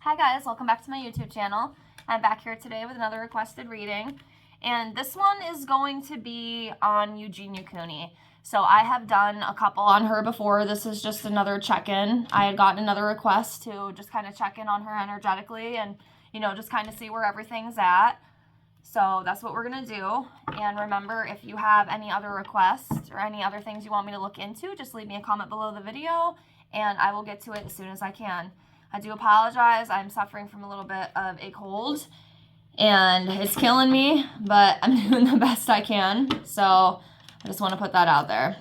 Hi guys, welcome back to my YouTube channel. I'm back here today with another requested reading, and this one is going to be on Eugenia Cooney. So I have done a couple on her before. This is just another check-in. I had gotten another request to just kind of check in on her energetically and, just kind of see where everything's at. So that's what we're going to do. And remember, if you have any other requests or any other things you want me to look into, just leave me a comment below the video and I will get to it as soon as I can. I do apologize. I'm suffering from a little bit of a cold and it's killing me, but I'm doing the best I can. So I just want to put that out there.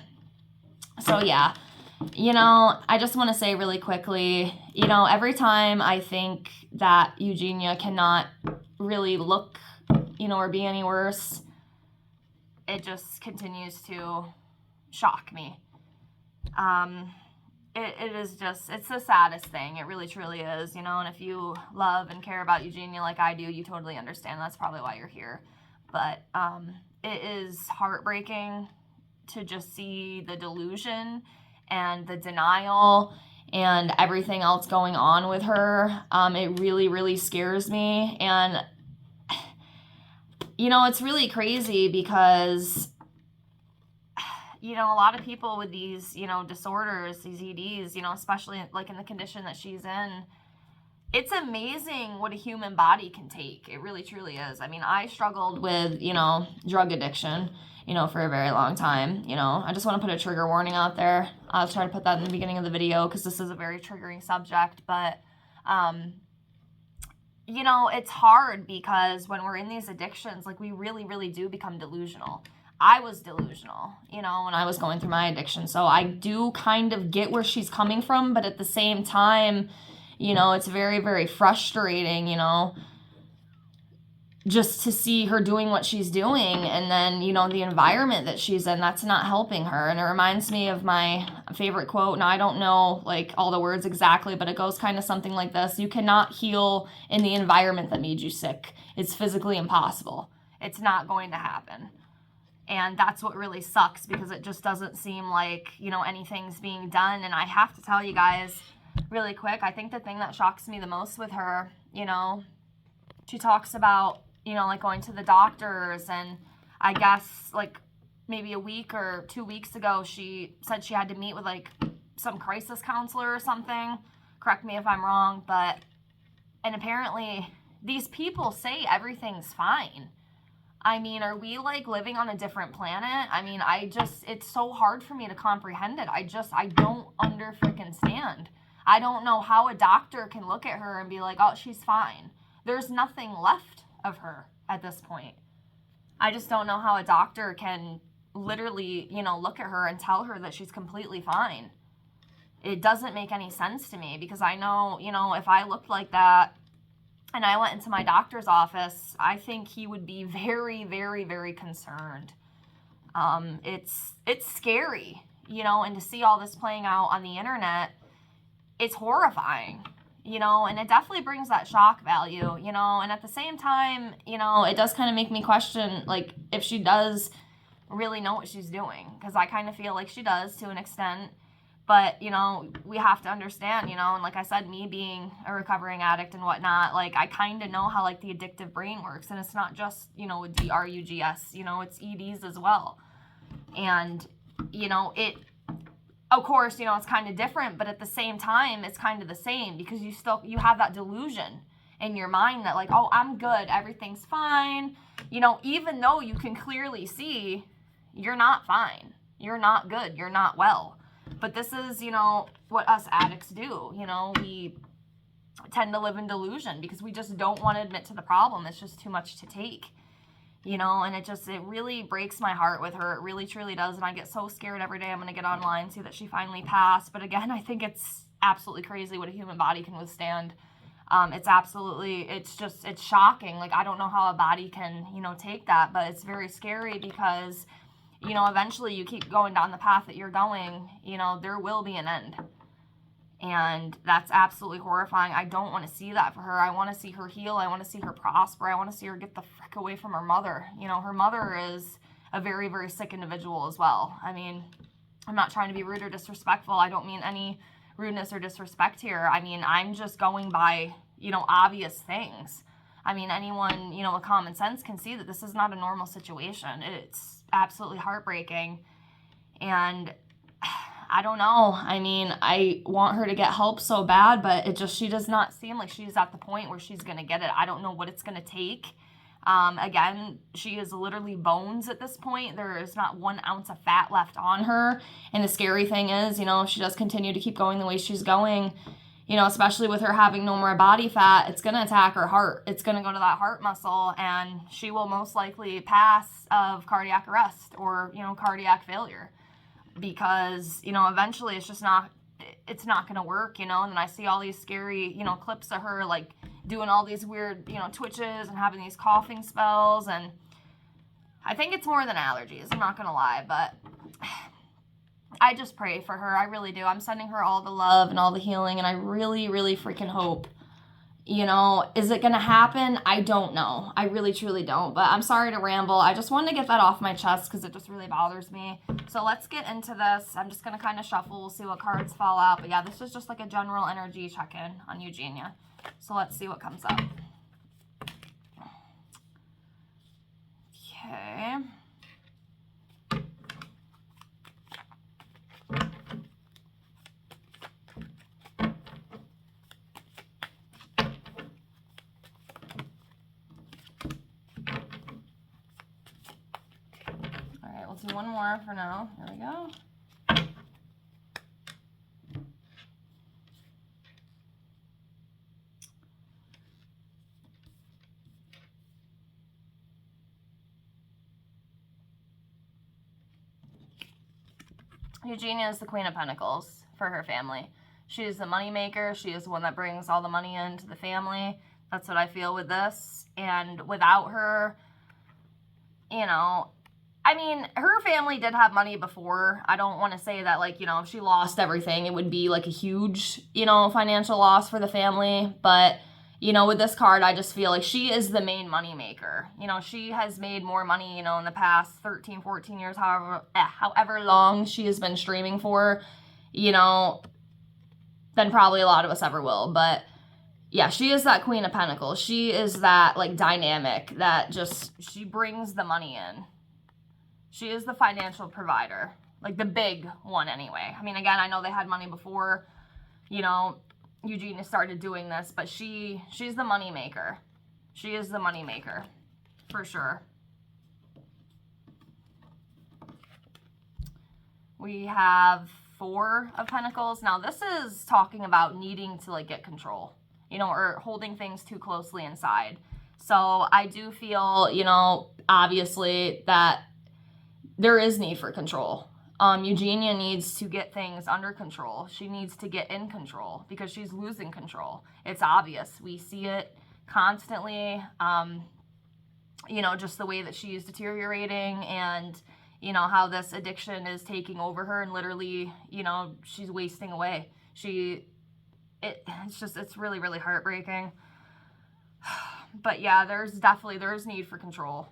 So yeah, I just want to say really quickly, every time I think that Eugenia cannot really look, or be any worse, it just continues to shock me. It is just, it's the saddest thing. It really, truly is, and if you love and care about Eugenia like I do, you totally understand. That's probably why you're here. But it is heartbreaking to just see the delusion and the denial and everything else going on with her. It really, really scares me. And, it's really crazy because a lot of people with these, disorders, these EDs, especially like in the condition that she's in, it's amazing what a human body can take. It really, truly is. I mean, I struggled with, drug addiction, for a very long time. I just want to put a trigger warning out there. I'll try to put that in the beginning of the video because this is a very triggering subject. But, it's hard because when we're in these addictions, like we really, really do become delusional. I was delusional, when I was going through my addiction. So I do kind of get where she's coming from, but at the same time, it's very, very frustrating, just to see her doing what she's doing. And then, the environment that she's in, that's not helping her. And it reminds me of my favorite quote. Now, I don't know like all the words exactly, but it goes kind of something like this. You cannot heal in the environment that made you sick. It's physically impossible. It's not going to happen. And that's what really sucks because it just doesn't seem like, anything's being done. And I have to tell you guys really quick, I think the thing that shocks me the most with her, she talks about, like going to the doctors. And I guess like maybe a week or 2 weeks ago, she said she had to meet with like some crisis counselor or something. Correct me if I'm wrong. And apparently these people say everything's fine. I mean, are we like living on a different planet? I mean, it's so hard for me to comprehend it. I don't stand. I don't know how a doctor can look at her and be like, oh, she's fine. There's nothing left of her at this point. I just don't know how a doctor can literally, look at her and tell her that she's completely fine. It doesn't make any sense to me because I know, if I looked like that, and I went into my doctor's office, I think he would be very, very, very concerned. It's scary, and to see all this playing out on the internet, it's horrifying, and it definitely brings that shock value, and at the same time, it does kind of make me question, like, if she does really know what she's doing, because I kind of feel like she does to an extent. But, we have to understand, and like I said, me being a recovering addict and whatnot, like I kind of know how like the addictive brain works. And it's not just, with the RUGS, it's EDs as well. And, of course, it's kind of different, but at the same time, it's kind of the same because you have that delusion in your mind that like, oh, I'm good. Everything's fine. Even though you can clearly see you're not fine. You're not good. You're not well. But this is, what us addicts do. We tend to live in delusion because we just don't want to admit to the problem. It's just too much to take, and it really breaks my heart with her. It really, truly does. And I get so scared every day I'm going to get online, see that she finally passed. But again, I think it's absolutely crazy what a human body can withstand. It's shocking. Like, I don't know how a body can, take that, but it's very scary because eventually you keep going down the path that you're going, there will be an end. And that's absolutely horrifying. I don't want to see that for her. I want to see her heal. I want to see her prosper. I want to see her get the frick away from her mother. Her mother is a very, very sick individual as well. I mean, I'm not trying to be rude or disrespectful. I don't mean any rudeness or disrespect here. I mean, I'm just going by, obvious things. I mean, anyone, with common sense can see that this is not a normal situation. It's absolutely heartbreaking. And I don't know. I mean, I want her to get help so bad, but she does not seem like she's at the point where she's going to get it. I don't know what it's going to take. Again, she is literally bones at this point. There is not 1 ounce of fat left on her. And the scary thing is, if she does continue to keep going the way she's going, especially with her having no more body fat, it's going to attack her heart. It's going to go to that heart muscle, and she will most likely pass of cardiac arrest or, cardiac failure, because, eventually it's not going to work, and then I see all these scary, clips of her, like, doing all these weird, twitches and having these coughing spells, and I think it's more than allergies, I'm not going to lie, but I just pray for her. I really do. I'm sending her all the love and all the healing, and I really, really freaking hope, is it going to happen? I don't know. I really, truly don't, but I'm sorry to ramble. I just wanted to get that off my chest because it just really bothers me. So let's get into this. I'm just going to kind of shuffle. We'll see what cards fall out, but yeah, this is just like a general energy check-in on Eugenia. So let's see what comes up. Okay. Alright, we'll do one more for now. Here we go. Eugenia is the Queen of Pentacles for her family. She is the money maker. She is the one that brings all the money into the family. That's what I feel with this. And without her, I mean, her family did have money before. I don't want to say that, like, if she lost everything, it would be like a huge, financial loss for the family. But, with this card, I just feel like she is the main money maker. She has made more money, in the past 13, 14 years, however long she has been streaming for, than probably a lot of us ever will. But yeah, she is that Queen of Pentacles. She is that, like, dynamic that she brings the money in. She is the financial provider, like the big one anyway. I mean, again, I know they had money before, Eugenia started doing this, but she's the money maker. She is the money maker, for sure. We have 4 of Pentacles. Now, this is talking about needing to, like, get control, or holding things too closely inside. So I do feel, obviously that there is need for control. Eugenia needs to get things under control. She needs to get in control because she's losing control. It's obvious. We see it constantly, just the way that she is deteriorating, and, how this addiction is taking over her, and literally, she's wasting away. It's really, really heartbreaking. But yeah, there's need for control.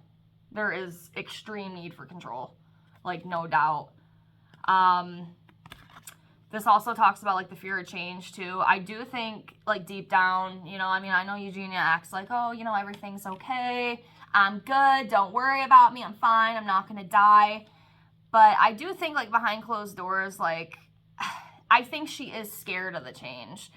There is extreme need for control, like, no doubt. This also talks about, like, the fear of change too. I do think, like, deep down, I know Eugenia acts like, oh, everything's okay, I'm good, don't worry about me, I'm fine, I'm not gonna die. But I do think, like, behind closed doors, like, I think she is scared of the change.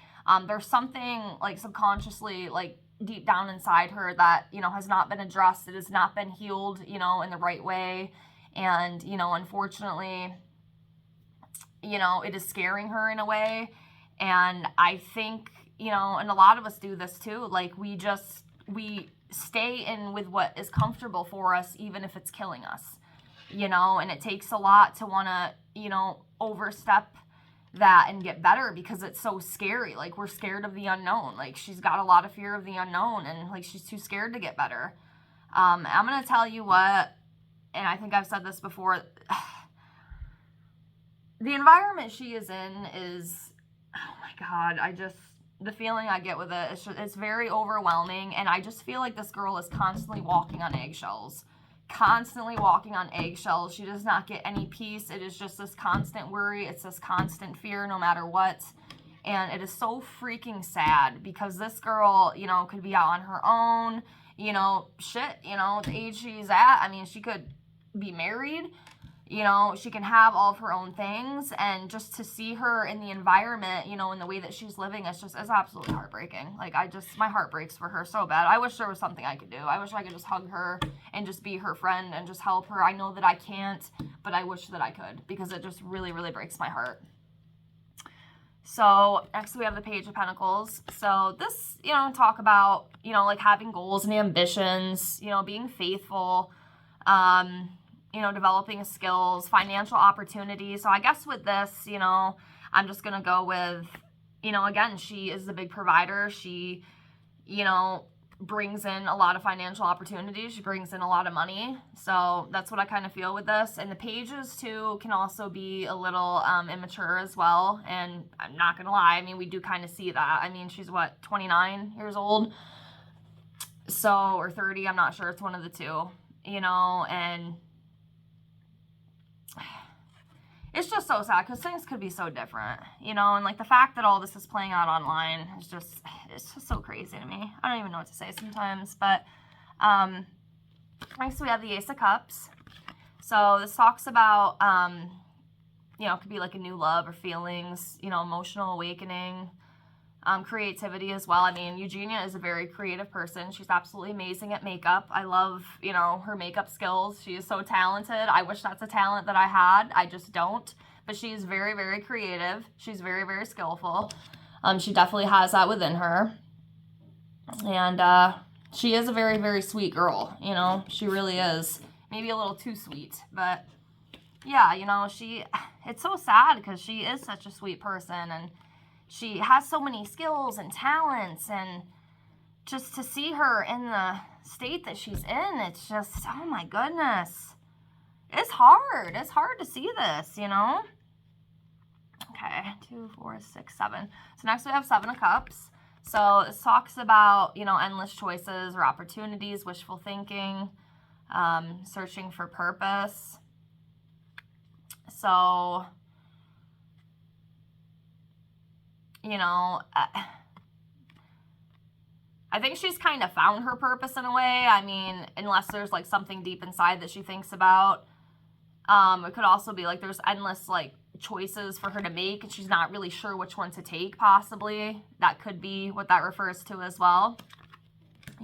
There's something, like, subconsciously, like, deep down inside her that, has not been addressed. It has not been healed, in the right way. And, unfortunately, it is scaring her in a way. And I think, and a lot of us do this too. Like, we stay in with what is comfortable for us, even if it's killing us, and it takes a lot to want to, overstep that and get better because it's so scary. Like, we're scared of the unknown. Like, she's got a lot of fear of the unknown, and, like, she's too scared to get better. I'm going to tell you what, and I think I've said this before, the environment she is in is, oh my God, the feeling I get with it, it's very overwhelming, and I just feel like this girl is constantly walking on eggshells. She does not get any peace. It is just this constant worry. It's this constant fear no matter what. And it is so freaking sad because this girl, you know, could be out on her own, you know, shit, you know, the age she's at. I mean, she could be married, you know, she can have all of her own things. And just to see her in the environment, you know, in the way that she's living, it's absolutely heartbreaking. Like, my heart breaks for her so bad. I wish there was something I could do. I wish I could just hug her and just be her friend and just help her. I know that I can't, but I wish that I could, because it just really, really breaks my heart. So next we have the Page of Pentacles. So this, you know, talk about, you know, like having goals and ambitions, you know, being faithful, you know, developing skills, financial opportunities. So I guess with this, you know, I'm just going to go with, you know, again, she is the big provider. She, you know, brings in a lot of financial opportunities. She brings in a lot of money. So that's what I kind of feel with this. And the pages too can also be a little immature as well. And I'm not gonna lie, I mean, we do kind of see that. I mean, she's what, 29 years old? So, or 30, I'm not sure. It's one of the two, you know, and it's just so sad because things could be so different, you know, and like the fact that all this is playing out online is just, it's just so crazy to me. I don't even know what to say sometimes, but next we have the Ace of Cups. So this talks about, you know, it could be like a new love or feelings, you know, emotional awakening, creativity as well. I mean, Eugenia is a very creative person. She's absolutely amazing at makeup. I love, you know, her makeup skills. She is so talented. I wish that's a talent that I had. I just don't. But she is very, very creative. She's very, very skillful. She definitely has that within her. And she is a very, very sweet girl. You know, she really is. Maybe a little too sweet. But yeah, you know, it's so sad because she is such a sweet person, and she has so many skills and talents, and just to see her in the state that she's in, it's just, oh my goodness. It's hard. It's hard to see this, you know? Okay, 2, 4, 6, 7. So next we have 7 of Cups. So this talks about, you know, endless choices or opportunities, wishful thinking, searching for purpose. So, you know, I think she's kind of found her purpose in a way. I mean, unless there's like something deep inside that she thinks about. It could also be like there's endless like choices for her to make and she's not really sure which one to take, possibly. That could be what that refers to as well.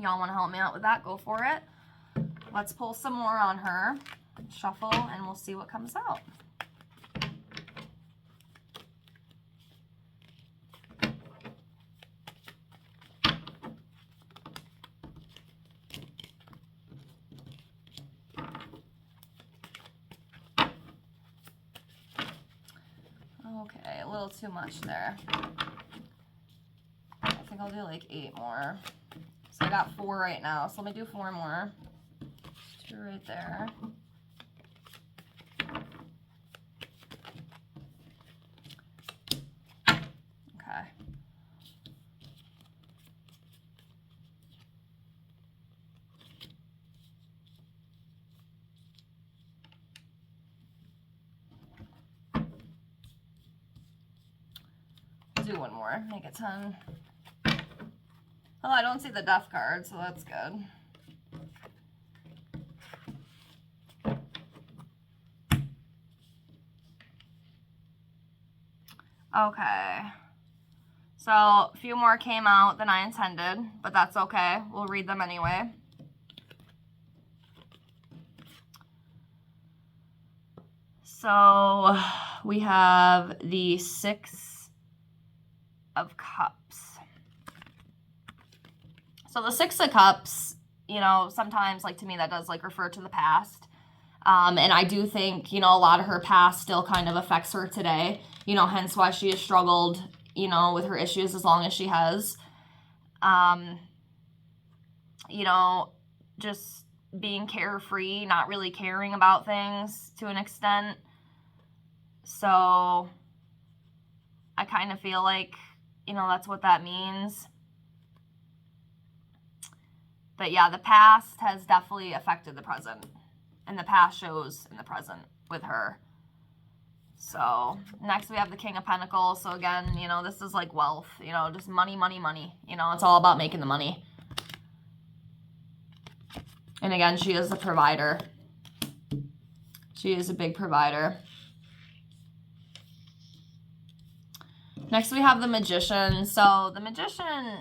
Y'all want to help me out with that? Go for it. Let's pull some more on her. Shuffle and we'll see what comes out. Okay, a little too much there. I think I'll do like 8 more. So I got 4 right now, so let me do 4 more. 2 right there. Okay. Do 1 more, make it 10. Well, I don't see the Death card, so that's good. Okay. So, a few more came out than I intended, but that's okay. We'll read them anyway. So, we have the 6 of Cups. So the 6 of Cups, you know, sometimes, like, to me, that does, like, refer to the past. And I do think, you know, a lot of her past still kind of affects her today, you know, hence why she has struggled, you know, with her issues as long as she has. You know, just being carefree, not really caring about things to an extent. So I kind of feel like, you know, that's what that means. But yeah, the past has definitely affected the present. And the past shows in the present with her. So next we have the King of Pentacles. So again, you know, this is like wealth, you know, just money, money, money. You know, it's all about making the money. And again, she is a provider. She is a big provider. Next we have the Magician. So the Magician,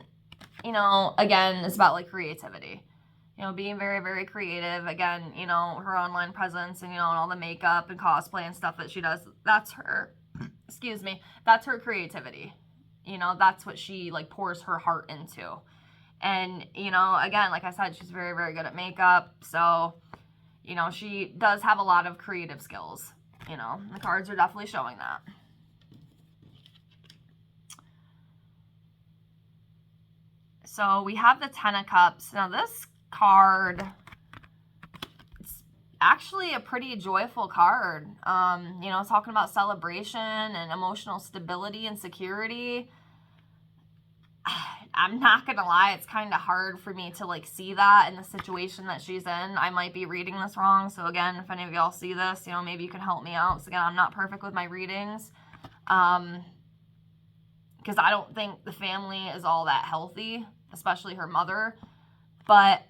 you know, again, is about like creativity. You know, being very, very creative. Again, you know, her online presence and, you know, and all the makeup and cosplay and stuff that she does. That's her, excuse me, that's her creativity. You know, that's what she, like, pours her heart into. And, you know, again, like I said, she's very, very good at makeup. So, you know, she does have a lot of creative skills. You know, the cards are definitely showing that. So we have the Ten of Cups. Now this card, it's actually a pretty joyful card. You know, talking about celebration and emotional stability and security. I'm not gonna lie, it's kind of hard for me to like see that in the situation that she's in. I might be reading this wrong, so again, if any of y'all see this, you know, maybe you can help me out. So again, I'm not perfect with my readings, because I don't think the family is all that healthy, especially her mother. But,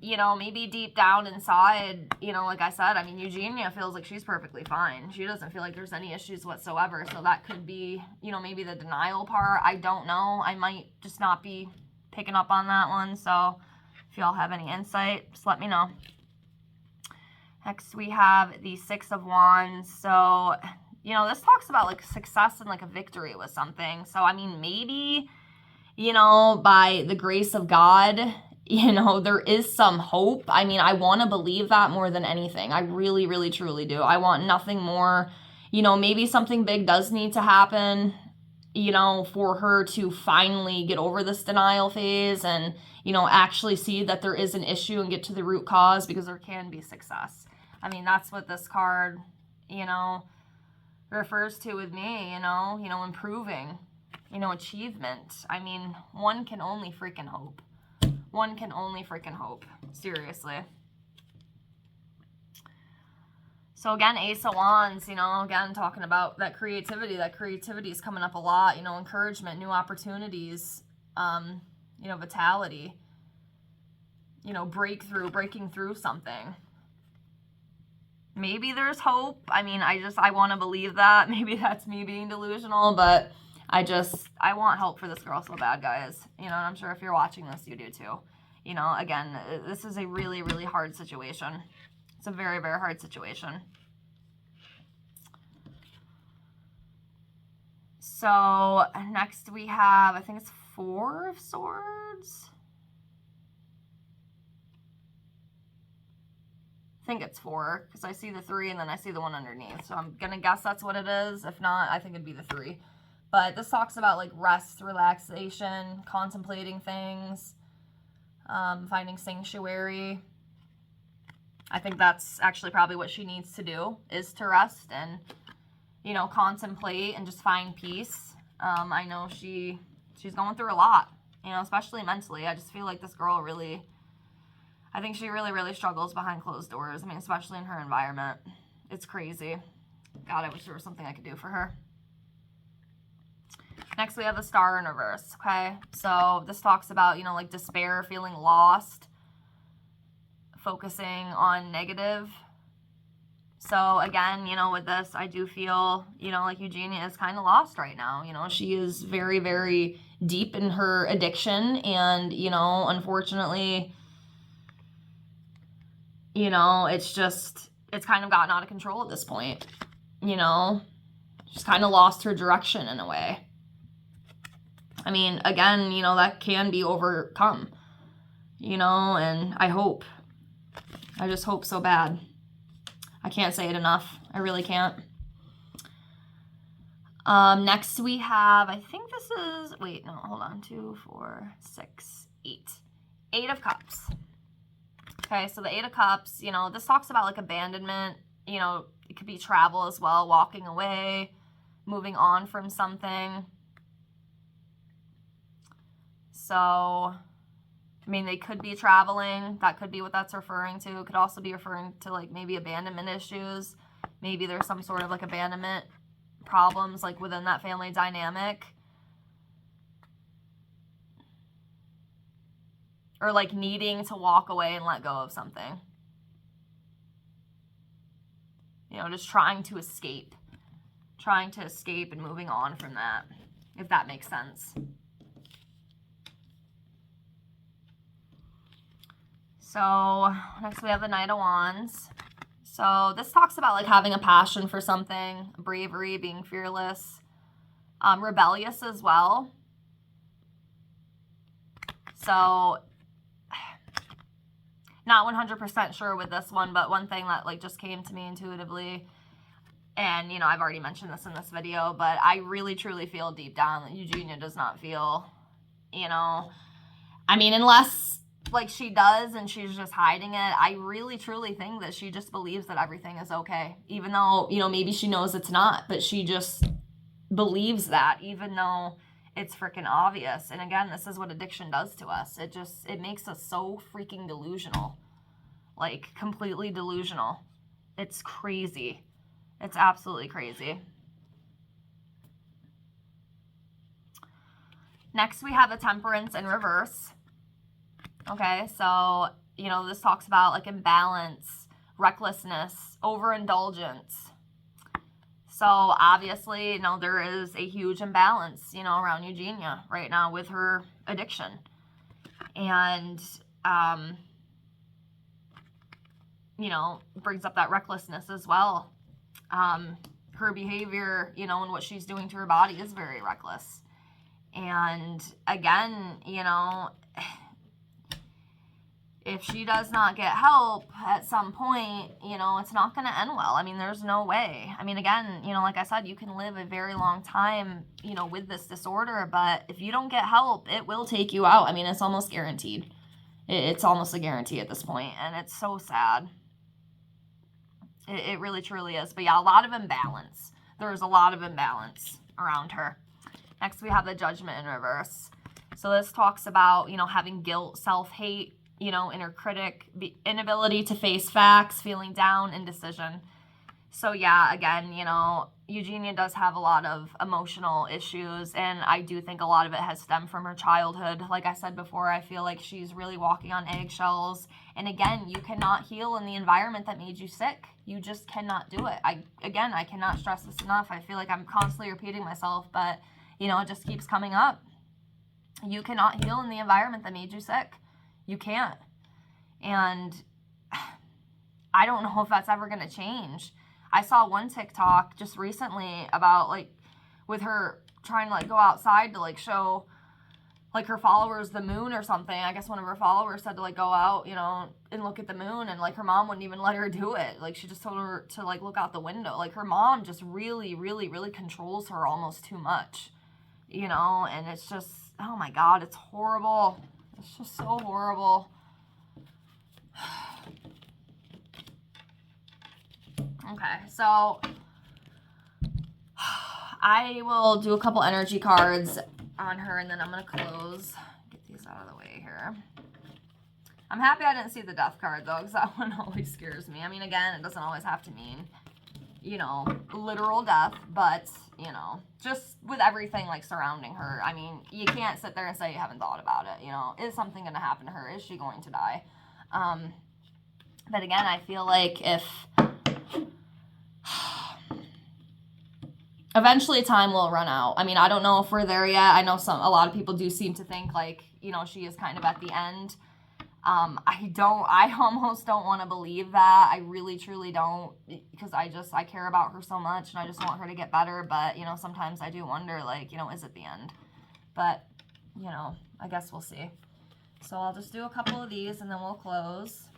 you know, maybe deep down inside, you know, like I said, I mean, Eugenia feels like she's perfectly fine. She doesn't feel like there's any issues whatsoever. So that could be, you know, maybe the denial part. I don't know. I might just not be picking up on that one. So if y'all have any insight, just let me know. Next, we have the Six of Wands. So, you know, this talks about like success and like a victory with something. So, I mean, maybe, you know, by the grace of God, you know, there is some hope. I mean, I want to believe that more than anything. I really, really, truly do. I want nothing more. You know, maybe something big does need to happen, you know, for her to finally get over this denial phase and, you know, actually see that there is an issue and get to the root cause, because there can be success. I mean, that's what this card, you know, refers to with me, you know, improving, you know, achievement. I mean, one can only freaking hope. One can only freaking hope. Seriously. So again, Ace of Wands, you know, again, talking about that creativity. That creativity is coming up a lot. You know, encouragement, new opportunities, you know, vitality, you know, breaking through something. Maybe there's hope. I mean, I want to believe that. Maybe that's me being delusional, but I want help for this girl so bad, guys. You know, and I'm sure if you're watching this, you do too. You know, again, this is a really, really hard situation. It's a very, very hard situation. So next we have, I think it's Four of Swords. I think it's 4, because I see the 3 and then I see the 1 underneath. So I'm going to guess that's what it is. If not, I think it'd be the 3. But this talks about like rest, relaxation, contemplating things, finding sanctuary. I think that's actually probably what she needs to do, is to rest and, you know, contemplate and just find peace. I know she's going through a lot, you know, especially mentally. I just feel like this girl really, I think she really, really struggles behind closed doors. I mean, especially in her environment. It's crazy. God, I wish there was something I could do for her. Next, we have the Star in reverse, okay? So this talks about, you know, like despair, feeling lost, focusing on negative. So again, you know, with this, I do feel, you know, like Eugenia is kind of lost right now. You know, she is very, very deep in her addiction. And, you know, unfortunately, you know, it's kind of gotten out of control at this point. You know, she's kind of lost her direction in a way. I mean, again, you know, that can be overcome, you know, and I just hope so bad. I can't say it enough. I really can't. Next we have, I think this is, wait, no, hold on, 2, 4, 6, 8. 8 of Cups. Okay, so the 8 of Cups, you know, this talks about like abandonment, you know, it could be travel as well, walking away, moving on from something. So, I mean, they could be traveling. That could be what that's referring to. It could also be referring to like maybe abandonment issues. Maybe there's some sort of like abandonment problems like within that family dynamic. Or like needing to walk away and let go of something. You know, just trying to escape. Trying to escape and moving on from that, if that makes sense. So next we have the Knight of Wands. So this talks about like having a passion for something, bravery, being fearless, rebellious as well. So not 100% sure with this one, but one thing that like just came to me intuitively, and you know, I've already mentioned this in this video, but I really truly feel deep down that Eugenia does not feel, you know, I mean, unless like she does and she's just hiding it, I really truly think that she just believes that everything is okay, even though, you know, maybe she knows it's not, but she just believes that, even though it's freaking obvious. And again, this is what addiction does to us. It makes us so freaking delusional, like completely delusional. It's crazy. It's absolutely crazy. Next, we have the Temperance in reverse. Okay, so, you know, this talks about like imbalance, recklessness, overindulgence. So obviously, you know, there is a huge imbalance, you know, around Eugenia right now with her addiction. And, you know, brings up that recklessness as well. Her behavior, you know, and what she's doing to her body is very reckless. And again, you know, if she does not get help at some point, you know, it's not going to end well. I mean, there's no way. I mean, again, you know, like I said, you can live a very long time, you know, with this disorder, but if you don't get help, it will take you out. I mean, it's almost guaranteed. It's almost a guarantee at this point, and it's so sad. It really, truly is. But yeah, a lot of imbalance. There's a lot of imbalance around her. Next, we have the Judgment in reverse. So this talks about, you know, having guilt, self-hate, you know, inner critic, inability to face facts, feeling down, indecision. So yeah, again, you know, Eugenia does have a lot of emotional issues, and I do think a lot of it has stemmed from her childhood. Like I said before, I feel like she's really walking on eggshells. And again, you cannot heal in the environment that made you sick. You just cannot do it. I cannot stress this enough. I feel like I'm constantly repeating myself, but, you know, it just keeps coming up. You cannot heal in the environment that made you sick. You can't. And I don't know if that's ever going to change. I saw one TikTok just recently about like with her trying to like go outside to like show like her followers the moon or something. I guess one of her followers said to like go out, you know, and look at the moon, and like her mom wouldn't even let her do it. Like she just told her to like look out the window. Like her mom just really, really, really controls her almost too much, you know, and it's just, oh my God, it's horrible. It's just so horrible. Okay, so I will do a couple energy cards on her, and then I'm going to close. Get these out of the way here. I'm happy I didn't see the death card, though, because that one always scares me. I mean, again, it doesn't always have to mean, you know, literal death, but, you know, just with everything, like, surrounding her. I mean, you can't sit there and say you haven't thought about it, you know. Is something going to happen to her? Is she going to die? But again, I feel like if eventually time will run out. I mean, I don't know if we're there yet. I know a lot of people do seem to think like, you know, she is kind of at the end. I almost don't want to believe that. I really, truly don't, because I care about her so much, and I just want her to get better. But, you know, sometimes I do wonder, like, you know, is it the end? But, you know, I guess we'll see. So I'll just do a couple of these, and then we'll close.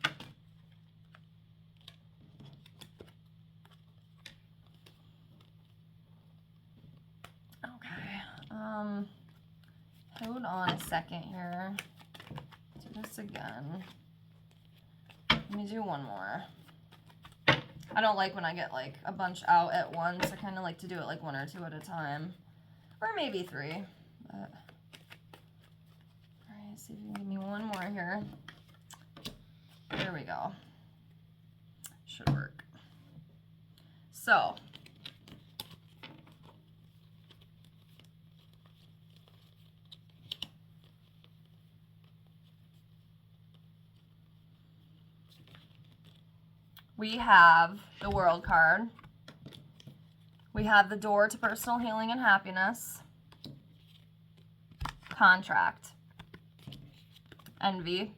Hold on a second here. Do this again. Let me do one more. I don't like when I get like a bunch out at once. I kind of like to do it like one or two at a time. Or maybe three. But alright, see if you can give me one more here. There we go. Should work. So, we have the World card. We have the door to personal healing and happiness, contract, envy,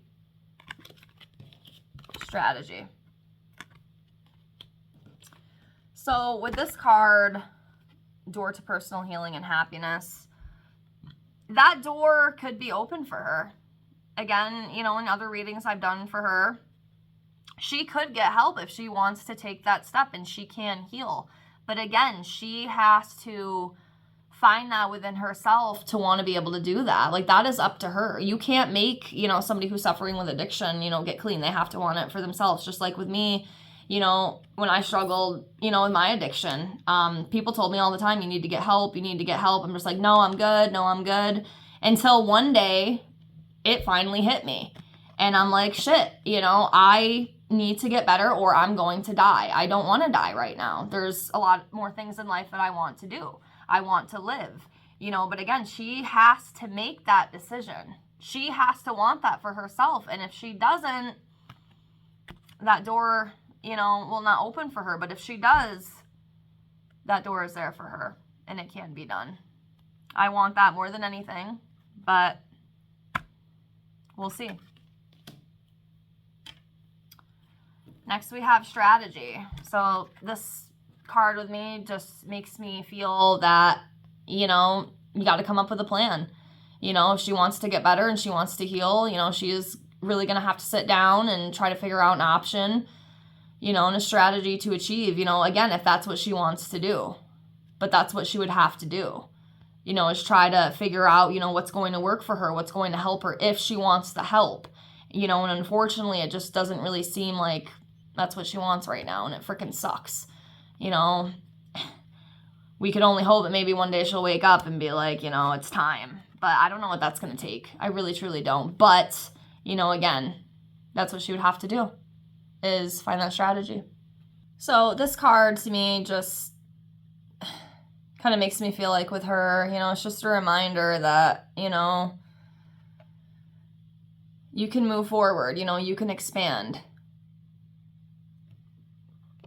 strategy. So with this card, door to personal healing and happiness, that door could be open for her. Again, you know, in other readings I've done for her, she could get help if she wants to take that step, and she can heal. But again, she has to find that within herself to want to be able to do that. Like, that is up to her. You can't make, you know, somebody who's suffering with addiction, you know, get clean. They have to want it for themselves. Just like with me, you know, when I struggled, you know, with my addiction, people told me all the time, you need to get help. You need to get help. I'm just like, no, I'm good. No, I'm good. Until one day it finally hit me. And I'm like, shit, you know, I need to get better or I'm going to die. I don't want to die right now. There's a lot more things in life that I want to do. I want to live, you know, but again, she has to make that decision. She has to want that for herself. And if she doesn't, that door, you know, will not open for her. But if she does, that door is there for her and it can be done. I want that more than anything, but we'll see. Next, we have strategy. So this card with me just makes me feel that, you know, you got to come up with a plan. You know, if she wants to get better and she wants to heal, you know, she is really going to have to sit down and try to figure out an option, you know, and a strategy to achieve, you know, again, if that's what she wants to do. But that's what she would have to do, you know, is try to figure out, you know, what's going to work for her, what's going to help her if she wants the help, you know, and unfortunately, it just doesn't really seem like that's what she wants right now, and it freaking sucks. You know, we could only hope that maybe one day she'll wake up and be like, you know, it's time. But I don't know what that's going to take. I really, truly don't. But, you know, again, that's what she would have to do, is find that strategy. So this card to me just kind of makes me feel like with her, you know, it's just a reminder that, you know, you can move forward, you know, you can expand.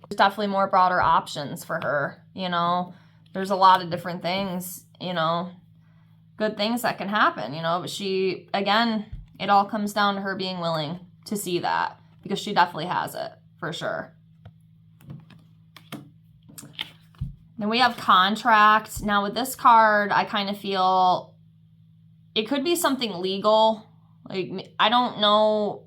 There's definitely more broader options for her, you know. There's a lot of different things, you know, good things that can happen, you know. But she, again, it all comes down to her being willing to see that, because she definitely has it, for sure. Then we have contract. Now with this card, I kind of feel it could be something legal. Like, I don't know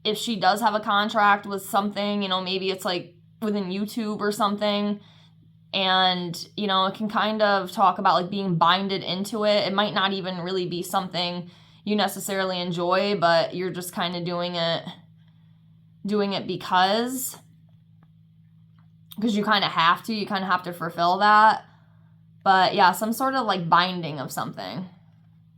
if she does have a contract with something, you know, maybe it's like within YouTube or something, and, you know, it can kind of talk about like being binded into it. It might not even really be something you necessarily enjoy, but you're just kind of doing it because you kind of have to fulfill that. But yeah, some sort of like binding of something,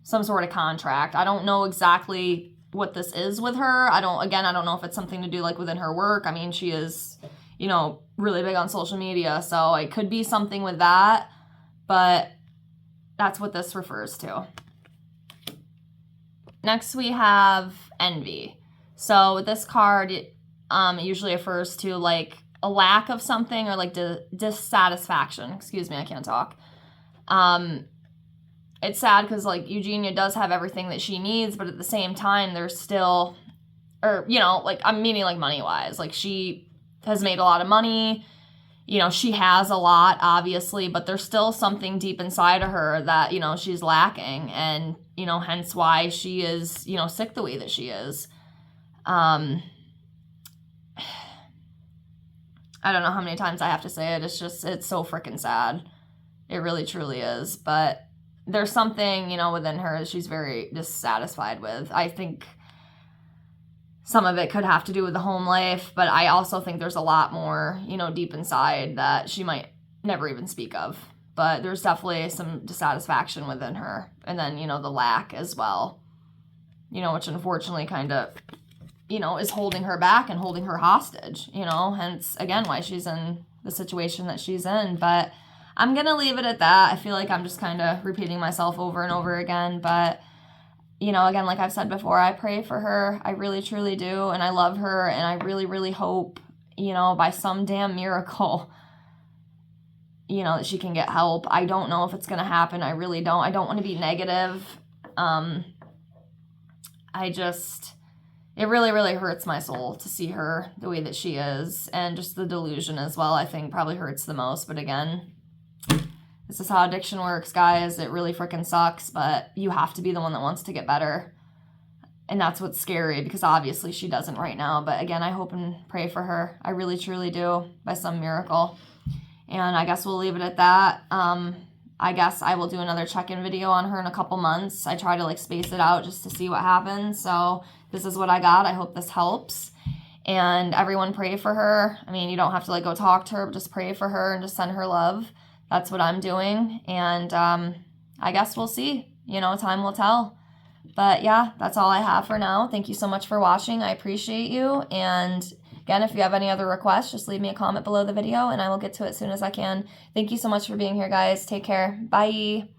some sort of contract. I don't know exactly what this is with her. I don't know if it's something to do like within her work. I mean, she is, you know, really big on social media, so it could be something with that, but that's what this refers to. Next, we have envy. So with this card, it usually refers to like a lack of something or like dissatisfaction. Excuse me, I can't talk. It's sad because like Eugenia does have everything that she needs, but at the same time, there's still, or, you know, like I'm meaning like money-wise, like she has made a lot of money, you know, she has a lot, obviously, but there's still something deep inside of her that, you know, she's lacking, and, you know, hence why she is, you know, sick the way that she is. I don't know how many times I have to say it. It's just, it's so freaking sad. It really, truly is. But there's something, you know, within her that she's very dissatisfied with. I think some of it could have to do with the home life, but I also think there's a lot more, you know, deep inside that she might never even speak of. But there's definitely some dissatisfaction within her. And then, you know, the lack as well, you know, which unfortunately kind of, you know, is holding her back and holding her hostage, you know, hence, again, why she's in the situation that she's in. But I'm going to leave it at that. I feel like I'm just kind of repeating myself over and over again. But, you know, again, like I've said before, I pray for her. I really, truly do. And I love her. And I really, really hope, you know, by some damn miracle, you know, that she can get help. I don't know if it's going to happen. I really don't. I don't want to be negative. It really, really hurts my soul to see her the way that she is. And just the delusion as well, I think probably hurts the most. But again, this is how addiction works, guys. It really freaking sucks, but you have to be the one that wants to get better. And that's what's scary, because obviously she doesn't right now. But again, I hope and pray for her. I really, truly do, by some miracle. And I guess we'll leave it at that. I guess I will do another check-in video on her in a couple months. I try to like space it out just to see what happens. So this is what I got. I hope this helps. And everyone pray for her. I mean, you don't have to like go talk to her, but just pray for her and just send her love. That's what I'm doing. And I guess we'll see. You know, time will tell. But yeah, that's all I have for now. Thank you so much for watching. I appreciate you. And again, if you have any other requests, just leave me a comment below the video and I will get to it as soon as I can. Thank you so much for being here, guys. Take care. Bye.